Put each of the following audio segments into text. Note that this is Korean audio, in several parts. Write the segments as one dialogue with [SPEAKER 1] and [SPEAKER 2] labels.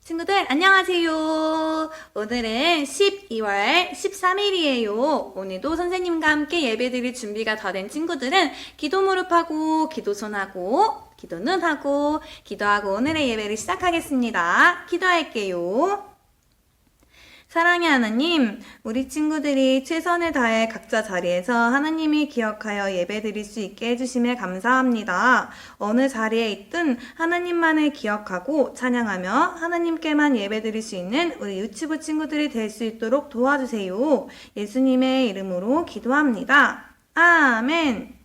[SPEAKER 1] 친구들 안녕하세요. 오늘은 12월 13일이에요. 오늘도 선생님과 함께 예배드릴 준비가 다 된 친구들은 기도 무릎하고 기도 손하고 기도 눈하고 기도하고 오늘의 예배를 시작하겠습니다. 기도할게요. 사랑의 하나님, 우리 친구들이 최선을 다해 각자 자리에서 하나님이 기억하여 예배드릴 수 있게 해주심에 감사합니다. 어느 자리에 있든 하나님만을 기억하고 찬양하며 하나님께만 예배드릴 수 있는 우리 유치부 친구들이 될 수 있도록 도와주세요. 예수님의 이름으로 기도합니다. 아멘.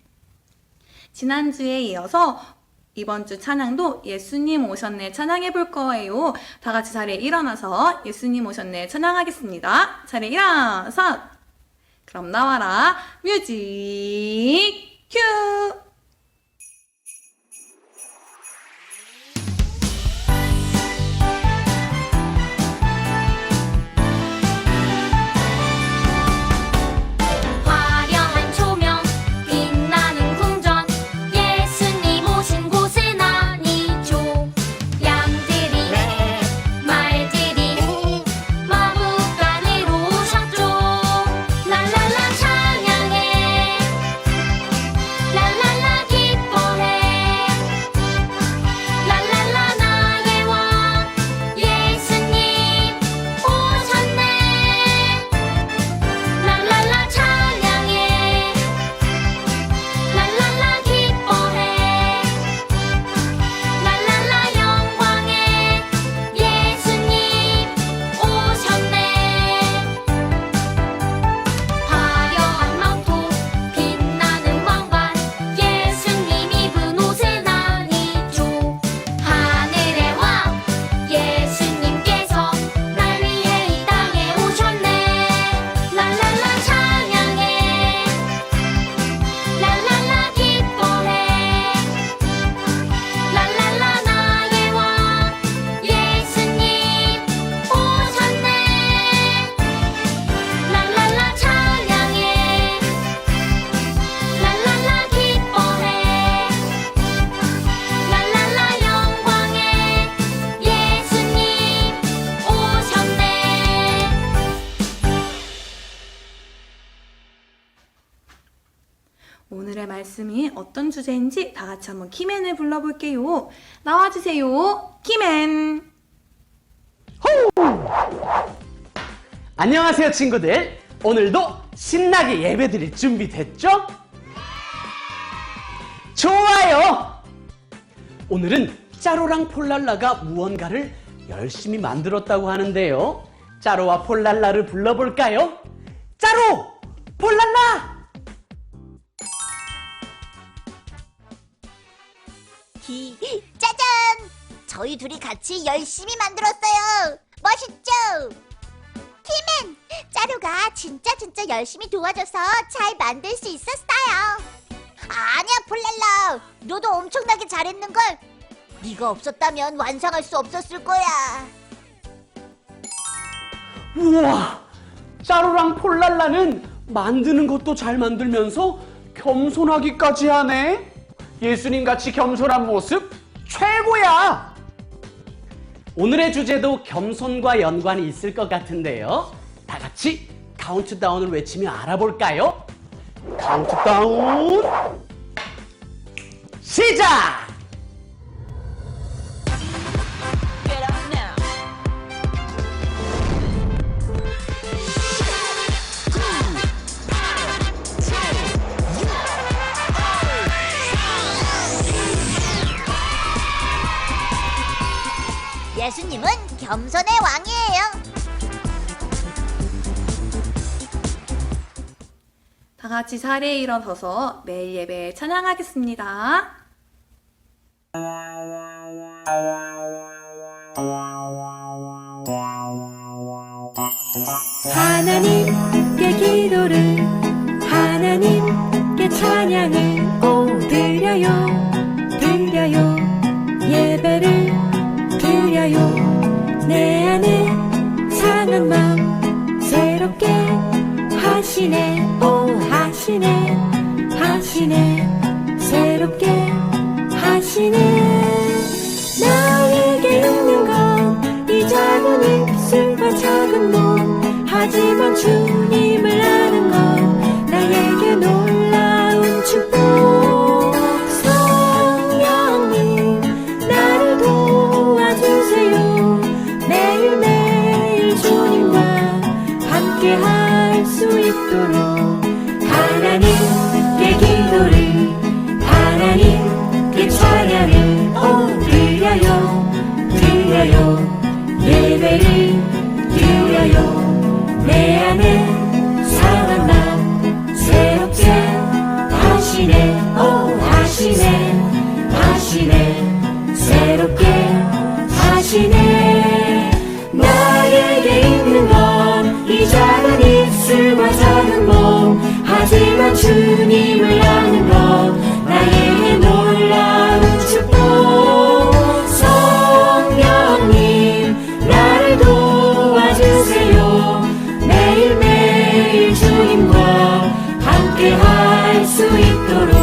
[SPEAKER 1] 지난주에 이어서 이번 주 찬양도 예수님 오셨네 찬양해 볼 거예요. 다 같이 자리에 일어나서 예수님 오셨네 찬양하겠습니다. 자리에 일어서. 그럼 나와라. 뮤직 큐. 오늘의 말씀이 어떤 주제인지 다 같이 한번 키맨을 불러볼게요. 나와주세요. 키맨.
[SPEAKER 2] 안녕하세요 친구들. 오늘도 신나게 예배드릴 준비 됐죠? 좋아요. 오늘은 짜로랑 폴랄라가 무언가를 열심히 만들었다고 하는데요. 짜로와 폴랄라를 불러볼까요? 짜로! 폴랄라!
[SPEAKER 3] 짜잔! 저희 둘이 같이 열심히 만들었어요. 멋있죠? 키맨! 짜루가 진짜 열심히 도와줘서 잘 만들 수 있었어요. 아니야 폴랄라, 너도 엄청나게 잘했는걸. 네가 없었다면 완성할 수 없었을 거야.
[SPEAKER 2] 우와! 짜로랑 폴랄라는 만드는 것도 잘 만들면서 겸손하기까지 하네. 예수님같이 겸손한 모습 최고야! 오늘의 주제도 겸손과 연관이 있을 것 같은데요. 다 같이 카운트다운을 외치며 알아볼까요? 카운트다운 시작!
[SPEAKER 3] 예수님은 겸손의 왕이에요.
[SPEAKER 1] 다 같이 자리에 일어서서 매일 예배에 찬양하겠습니다.
[SPEAKER 4] 하나님께 기도를 하나님께 찬양을 드려요 드려요 예배를 드려요 내 안에 상한 마음 새롭게 하시네 하시네 새롭게 하시네 나에게 있는 건 이제 하지만 주님을 아는 건 나에게 놀라운 축복. 성령님 나를 도와주세요. 매일매일 주님과 함께 할 수 있도록 하나님께 기도를 하나님께 찬양을 드려요 드려요 예배를 드려요. 내 안에 상한 마음 새롭게 하시네 하시네 새롭게 하시네. 나에게 있는 건 이 작은 입술과 작은 몸, 하지만 주님을 아는 건 나에게 놀라운 축복. 성령님 나를 도와주세요. 매일매일 주님과 함께 할 수 있도록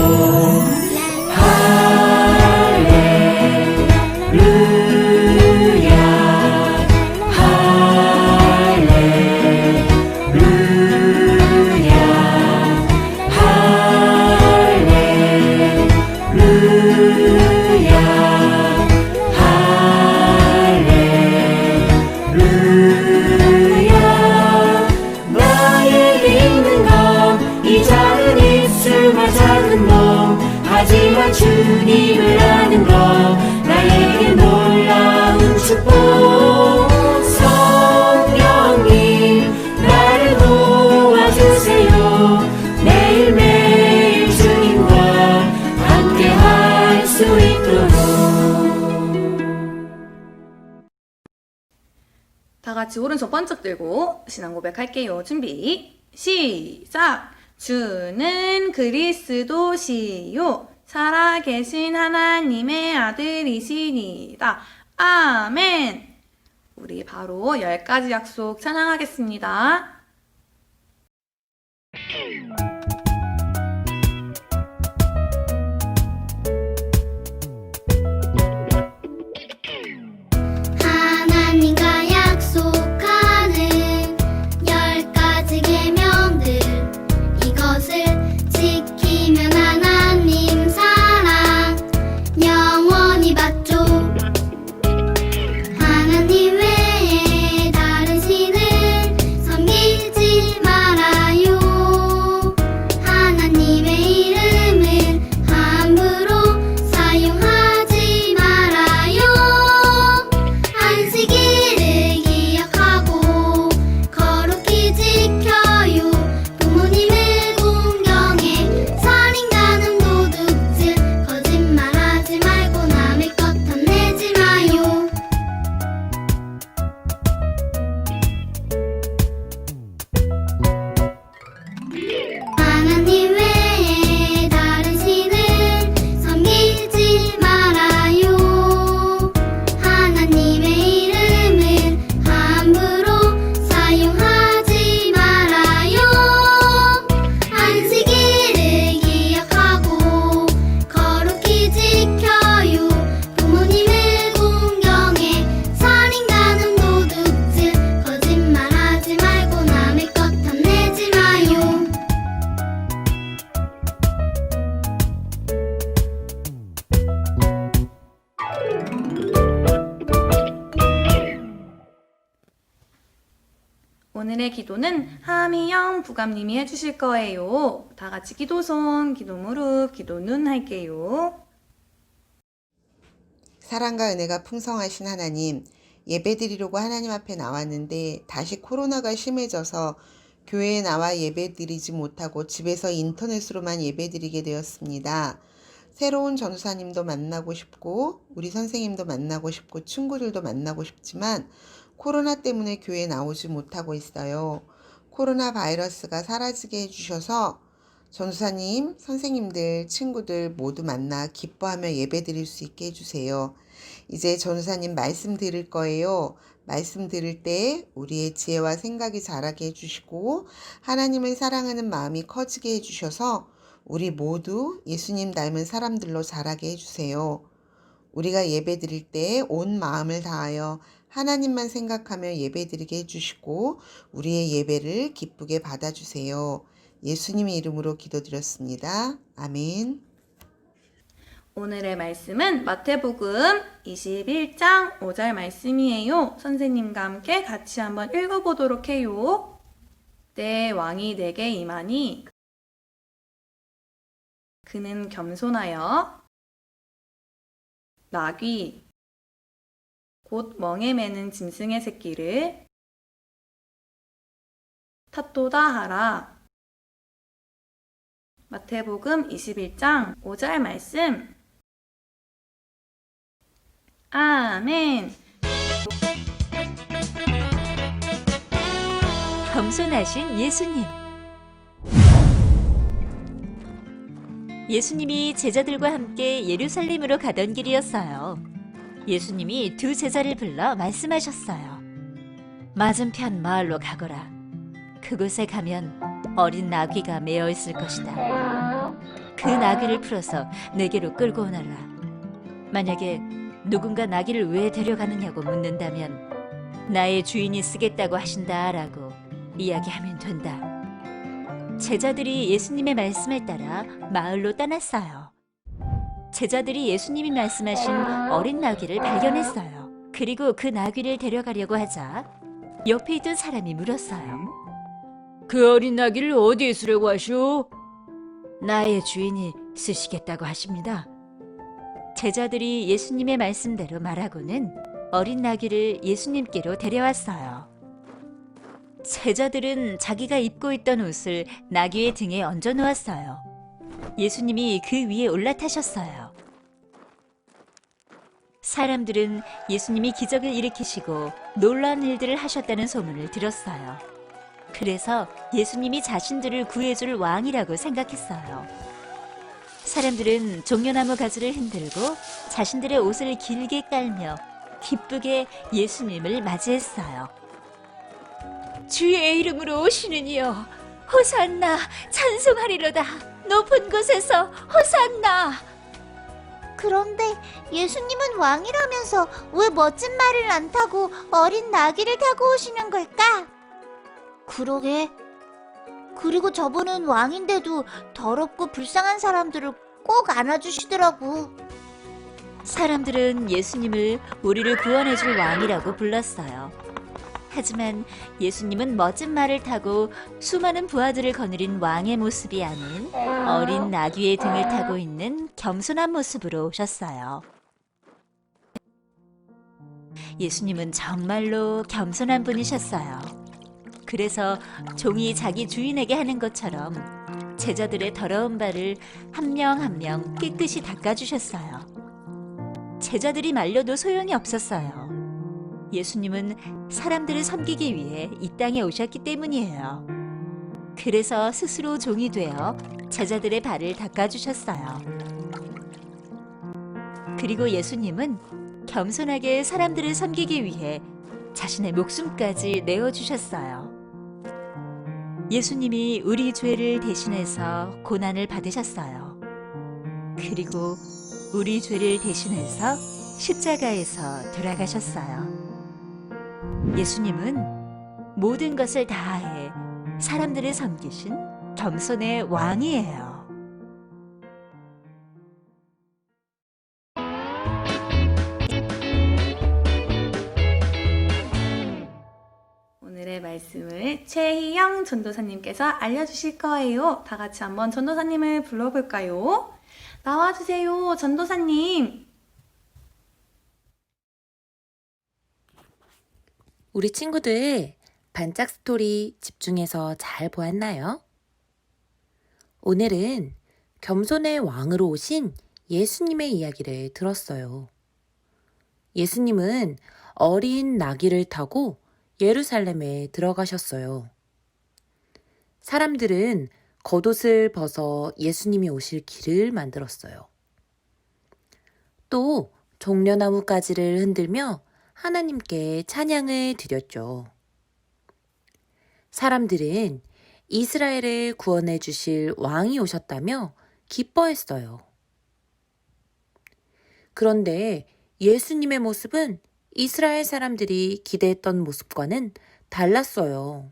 [SPEAKER 4] 하지만 주님을 아는 건 나에게 놀라운 축복. 성령님 나를 도와주세요. 매일매일 주님과 함께 할 수 있도록.
[SPEAKER 1] 다 같이 오른손 번쩍 들고 신앙 고백할게요. 준비, 시작! 주는 그리스도시요 살아계신 하나님의 아들이시니다. 아멘. 우리 바로 10가지 약속 찬양하겠습니다.
[SPEAKER 5] 하나님과 약속하는 10가지 계명들, 이것을 지키면 하나님 사랑 영원히 받죠. 하나님 외에 다른 신을 섬기지 말아요. 하나님의 이름을 함부로 사용하지 말아요. 안식일을 기억하고 거룩히 지켜요. 부모님을 공경해 살인, 간음, 도둑질, 거짓말하지 말고 남의 것 탐내지 마요. 하나님 외에 다른 신을 섬기지 말아요. 하나님의 이름을 함부로 사용하지 말아요. 안식일을 기억하고 거룩히 지켜요. 부모님을 공경해 살인, 간음, 도둑질, 거짓말하지 말고 남의 것 탐내지 마요.
[SPEAKER 1] 오늘의 기도는 하미영 부감님이 해주실 거예요. 다 같이 기도손, 기도 무릎, 기도 눈 할게요.
[SPEAKER 6] 사랑과 은혜가 풍성하신 하나님, 예배드리려고 하나님 앞에 나왔는데 다시 코로나가 심해져서 교회에 나와 예배드리지 못하고 집에서 인터넷으로만 예배드리게 되었습니다. 새로운 전도사님도 만나고 싶고 우리 선생님도 만나고 싶고 친구들도 만나고 싶지만 코로나 때문에 교회에 나오지 못하고 있어요. 코로나 바이러스가 사라지게 해주셔서 전도사님, 선생님들, 친구들 모두 만나 기뻐하며 예배드릴 수 있게 해주세요. 이제 전도사님 말씀 드릴 거예요. 말씀 들을 때 우리의 지혜와 생각이 자라게 해주시고 하나님을 사랑하는 마음이 커지게 해주셔서 우리 모두 예수님 닮은 사람들로 자라게 해주세요. 우리가 예배 드릴 때 온 마음을 다하여 하나님만 생각하며 예배드리게 해주시고 우리의 예배를 기쁘게 받아주세요. 예수님의 이름으로 기도드렸습니다. 아멘.
[SPEAKER 1] 오늘의 말씀은 마태복음 21장 5절 말씀이에요. 선생님과 함께 같이 한번 읽어보도록 해요. 내 왕이 내게 임하니 그는 겸손하여 나귀 곧 멍에 매는 짐승의 새끼를 탓도다 하라. 마태복음 21장 5절 말씀. 아멘.
[SPEAKER 7] 겸손하신 예수님. 예수님이 제자들과 함께 예루살렘으로 가던 길이었어요. 예수님이 두 제자를 불러 말씀하셨어요. 맞은편 마을로 가거라. 그곳에 가면 어린 나귀가 매어 있을 것이다. 그 나귀를 풀어서 내게로 끌고 오너라. 만약에 누군가 나귀를 왜 데려가느냐고 묻는다면 나의 주인이 쓰겠다고 하신다라고 이야기하면 된다. 제자들이 예수님의 말씀을 따라 마을로 떠났어요. 제자들이 예수님이 말씀하신 어린 나귀를 발견했어요. 그리고 그 나귀를 데려가려고 하자 옆에 있던 사람이 물었어요. 그 어린 나귀를 어디에 쓰려고 하시오? 나의 주인이 쓰시겠다고 하십니다. 제자들이 예수님의 말씀대로 말하고는 어린 나귀를 예수님께로 데려왔어요. 제자들은 자기가 입고 있던 옷을 나귀의 등에 얹어 놓았어요. 예수님이 그 위에 올라타셨어요. 사람들은 예수님이 기적을 일으키시고 놀라운 일들을 하셨다는 소문을 들었어요. 그래서 예수님이 자신들을 구해줄 왕이라고 생각했어요. 사람들은 종려나무 가지를 흔들고 자신들의 옷을 길게 깔며 기쁘게 예수님을 맞이했어요. 주의 이름으로 오시는 이여, 호산나, 찬송하리로다. 높은 곳에서 호산나.
[SPEAKER 3] 그런데 예수님은 왕이라면서 왜 멋진 말을 안 타고 어린 나귀를 타고 오시는 걸까? 그러게. 그리고 저분은 왕인데도 더럽고 불쌍한 사람들을 꼭 안아주시더라고.
[SPEAKER 7] 사람들은 예수님을 우리를 구원해줄 왕이라고 불렀어요. 하지만 예수님은 멋진 말을 타고 수많은 부하들을 거느린 왕의 모습이 아닌 어린 나귀의 등을 타고 있는 겸손한 모습으로 오셨어요. 예수님은 정말로 겸손한 분이셨어요. 그래서 종이 자기 주인에게 하는 것처럼 제자들의 더러운 발을 한 명 한 명 깨끗이 닦아주셨어요. 제자들이 말려도 소용이 없었어요. 예수님은 사람들을 섬기기 위해 이 땅에 오셨기 때문이에요. 그래서 스스로 종이 되어 제자들의 발을 닦아주셨어요. 그리고 예수님은 겸손하게 사람들을 섬기기 위해 자신의 목숨까지 내어주셨어요. 예수님이 우리 죄를 대신해서 고난을 받으셨어요. 그리고 우리 죄를 대신해서 십자가에서 돌아가셨어요. 예수님은 모든 것을 다해 사람들을 섬기신 겸손의 왕이에요.
[SPEAKER 1] 오늘의 말씀을 최희영 전도사님께서 알려주실 거예요. 다 같이 한번 전도사님을 불러볼까요? 나와주세요, 전도사님.
[SPEAKER 8] 우리 친구들 반짝 스토리 집중해서 잘 보았나요? 오늘은 겸손의 왕으로 오신 예수님의 이야기를 들었어요. 예수님은 어린 나귀를 타고 예루살렘에 들어가셨어요. 사람들은 겉옷을 벗어 예수님이 오실 길을 만들었어요. 또 종려나무 가지를 흔들며 하나님께 찬양을 드렸죠. 사람들은 이스라엘을 구원해 주실 왕이 오셨다며 기뻐했어요. 그런데 예수님의 모습은 이스라엘 사람들이 기대했던 모습과는 달랐어요.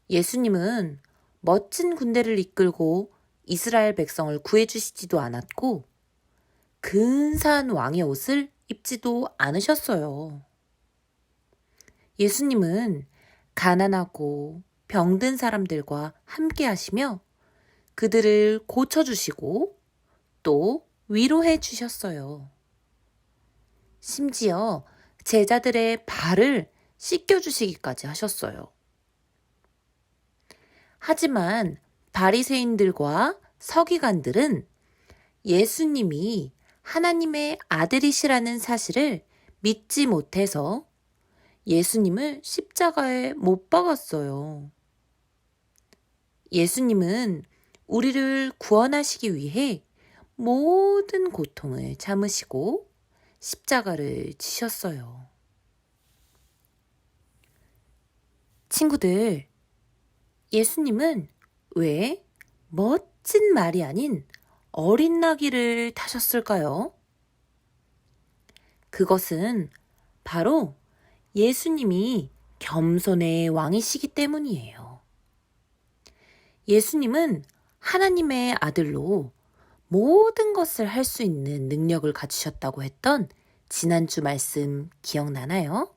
[SPEAKER 8] 예수님은 멋진 군대를 이끌고 이스라엘 백성을 구해주시지도 않았고 근사한 왕의 옷을 입지도 않으셨어요. 예수님은 가난하고 병든 사람들과 함께 하시며 그들을 고쳐주시고 또 위로해 주셨어요. 심지어 제자들의 발을 씻겨주시기까지 하셨어요. 하지만 바리새인들과 서기관들은 예수님이 하나님의 아들이시라는 사실을 믿지 못해서 예수님을 십자가에 못 박았어요. 예수님은 우리를 구원하시기 위해 모든 고통을 참으시고 십자가를 지셨어요. 친구들, 예수님은 왜 멋진 말이 아닌 어린 나귀를 타셨을까요? 그것은 바로 예수님이 겸손의 왕이시기 때문이에요. 예수님은 하나님의 아들로 모든 것을 할 수 있는 능력을 갖추셨다고 했던 지난주 말씀 기억나나요?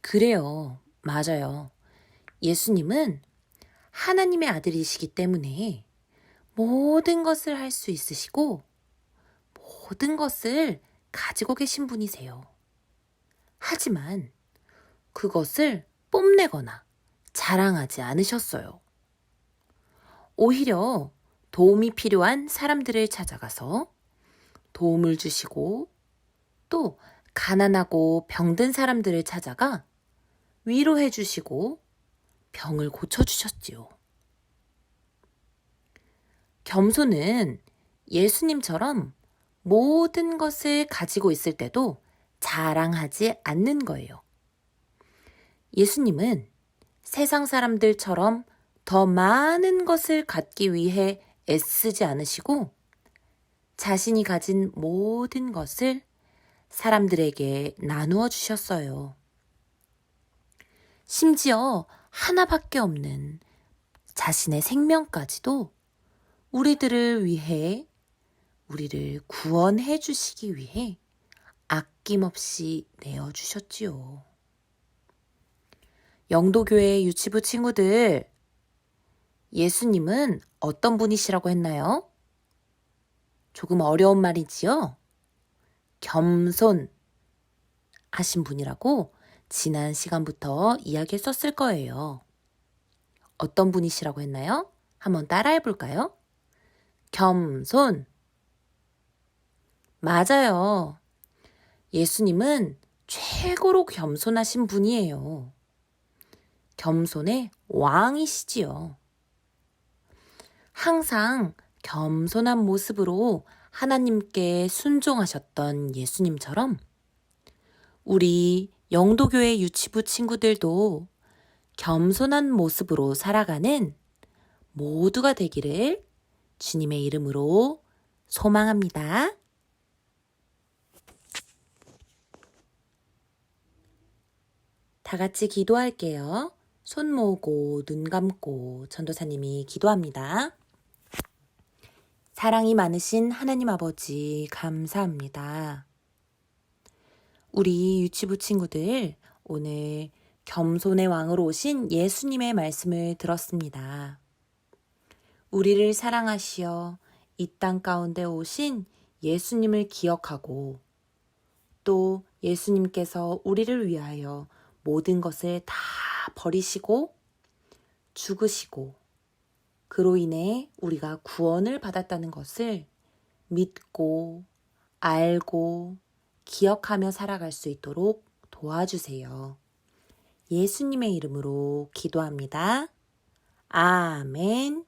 [SPEAKER 8] 그래요. 맞아요. 예수님은 하나님의 아들이시기 때문에 모든 것을 할 수 있으시고 모든 것을 가지고 계신 분이세요. 하지만 그것을 뽐내거나 자랑하지 않으셨어요. 오히려 도움이 필요한 사람들을 찾아가서 도움을 주시고 또 가난하고 병든 사람들을 찾아가 위로해 주시고 병을 고쳐주셨지요. 겸손은 예수님처럼 모든 것을 가지고 있을 때도 자랑하지 않는 거예요. 예수님은 세상 사람들처럼 더 많은 것을 갖기 위해 애쓰지 않으시고 자신이 가진 모든 것을 사람들에게 나누어 주셨어요. 심지어 하나밖에 없는 자신의 생명까지도 우리들을 위해, 우리를 구원해 주시기 위해 아낌없이 내어주셨지요. 영도교회 유치부 친구들, 예수님은 어떤 분이시라고 했나요? 조금 어려운 말이지요? 겸손 하신 분이라고 지난 시간부터 이야기했었을 거예요. 어떤 분이시라고 했나요? 한번 따라해 볼까요? 겸손. 맞아요. 예수님은 최고로 겸손하신 분이에요. 겸손의 왕이시지요. 항상 겸손한 모습으로 하나님께 순종하셨던 예수님처럼 우리 영도교회 유치부 친구들도 겸손한 모습으로 살아가는 모두가 되기를 주님의 이름으로 소망합니다. 다 같이 기도할게요. 손 모으고 눈 감고 전도사님이 기도합니다. 사랑이 많으신 하나님 아버지 감사합니다. 우리 유치부 친구들 오늘 겸손의 왕으로 오신 예수님의 말씀을 들었습니다. 우리를 사랑하시어 이 땅 가운데 오신 예수님을 기억하고 또 예수님께서 우리를 위하여 모든 것을 다 버리시고 죽으시고 그로 인해 우리가 구원을 받았다는 것을 믿고 알고 기억하며 살아갈 수 있도록 도와주세요. 예수님의 이름으로 기도합니다. 아멘.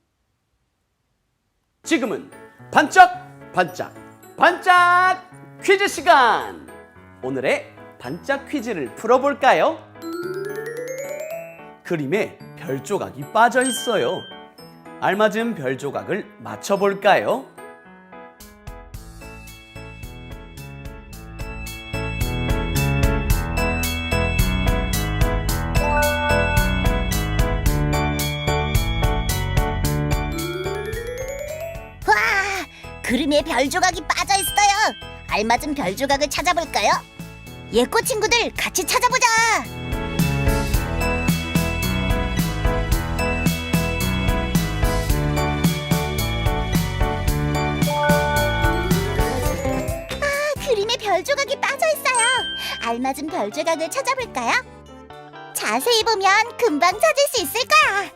[SPEAKER 2] 지금은 반짝 반짝 반짝 퀴즈 시간. 오늘의 반짝 퀴즈를 풀어볼까요? 그림에 별 조각이 빠져 있어요. 알맞은 별 조각을 맞춰볼까요?
[SPEAKER 3] 그림에 별 조각이 빠져 있어요. 알맞은 별 조각을 찾아볼까요? 예꼬 친구들 같이 찾아보자. 그림에 별 조각이 빠져 있어요. 알맞은 별 조각을 찾아볼까요? 자세히 보면 금방 찾을 수 있을 거야.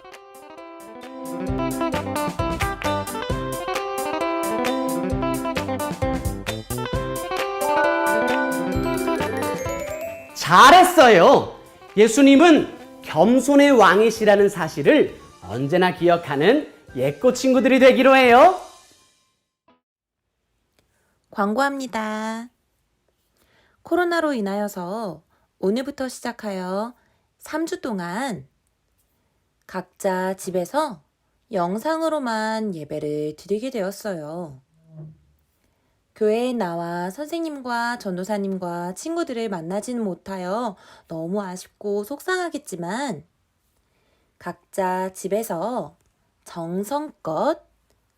[SPEAKER 2] 잘했어요. 예수님은 겸손의 왕이시라는 사실을 언제나 기억하는 예꼬 친구들이 되기로 해요.
[SPEAKER 8] 광고합니다. 코로나로 인하여서 오늘부터 시작하여 3주 동안 각자 집에서 영상으로만 예배를 드리게 되었어요. 교회에 나와 선생님과 전도사님과 친구들을 만나지는 못하여 너무 아쉽고 속상하겠지만 각자 집에서 정성껏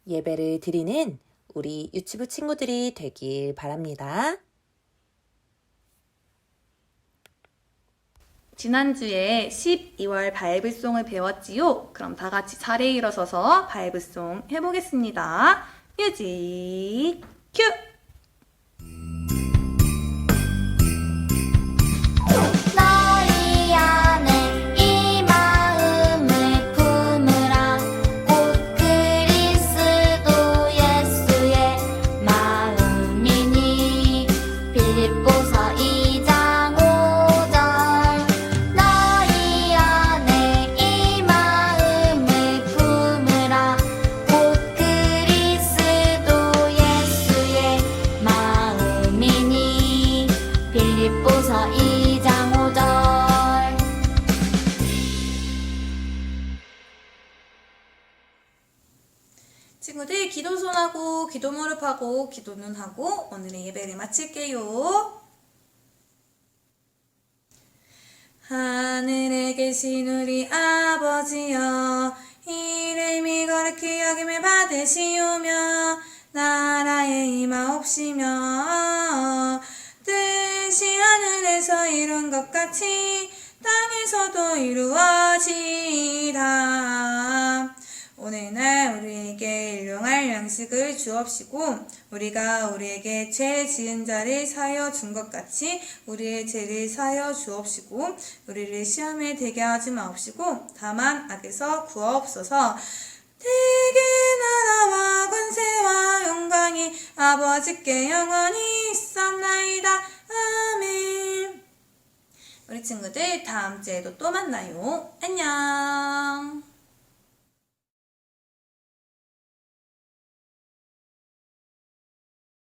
[SPEAKER 8] 예배를 드리는 우리 유치부 친구들이 되길 바랍니다.
[SPEAKER 1] 지난주에 12월 바이블송을 배웠지요? 그럼 다 같이 자리에 일어서서 바이블송 해보겠습니다. 뮤직 큐!
[SPEAKER 5] 너희 안에 이 마음을 품으라. 곧 그리스도 예수의 마음이니. 빌립보서 2장 5절. 너희 안에 이 마음을 품으라. 곧 그리스도 예수의 마음이니. 빌립보서 2장 5절.
[SPEAKER 1] 친구들 기도 손하고 기도 무릎하고 기도 눈하고 오늘의 예배를 마칠게요. 하늘에 계신 우리 아버지여, 이름이 거룩히 여김을 받으시오며 나라의 임하옵시며 뜻이 하늘에서 이룬 것 같이 땅에서도 이루어지이다. 오늘날 우리에게 일용할 양식을 주옵시고 우리가 우리에게 죄 지은 자를 사하여 준 것 같이 우리의 죄를 사하여 주옵시고 우리를 시험에 들게 하지 마옵시고 다만 악에서 구하옵소서. 대개 나라와 권세와 영광이 아버지께 영원히 있었나이다. 아멘. 우리 친구들 다음 주에도 또 만나요. 안녕.